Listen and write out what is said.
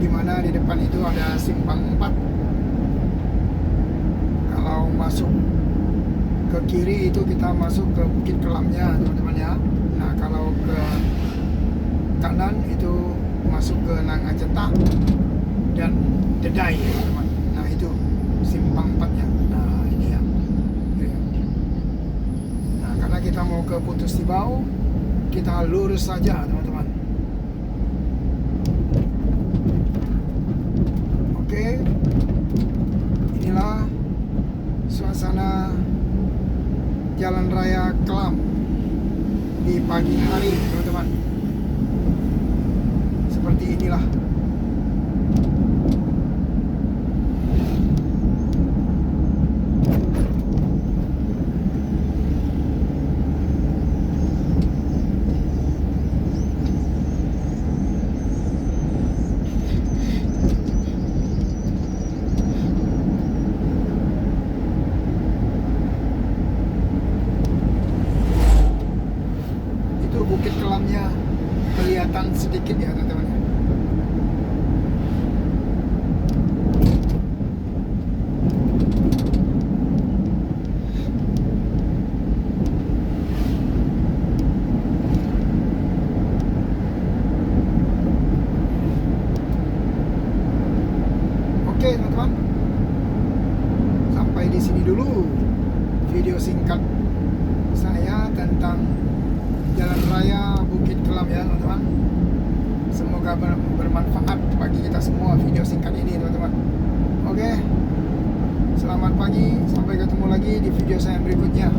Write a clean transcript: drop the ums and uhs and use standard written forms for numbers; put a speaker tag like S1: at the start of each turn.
S1: di mana di depan itu ada simpang 4. Kalau masuk ke kiri itu kita masuk ke Bukit Kelamnya, teman-teman ya. Nah, kalau ke kanan itu masuk ke Nangacetak dan Dedai, teman-teman. Nah, itu simpang 4-nya. Nah, ini ya. Nah, karena kita mau ke Putus Tibau, kita lurus saja, teman-teman. Oke. Inilah suasana Jalan Raya Kelam di pagi hari, teman-teman. Seperti inilah. Bukit Kelamnya kelihatan sedikit ya, teman-teman. Oke, teman-teman. Sampai di sini dulu video singkat saya tentang Jalan Raya Bukit Kelam ya, teman-teman. Semoga bermanfaat bagi kita semua video singkat ini, teman-teman. Oke. Selamat pagi, sampai ketemu lagi di video saya berikutnya.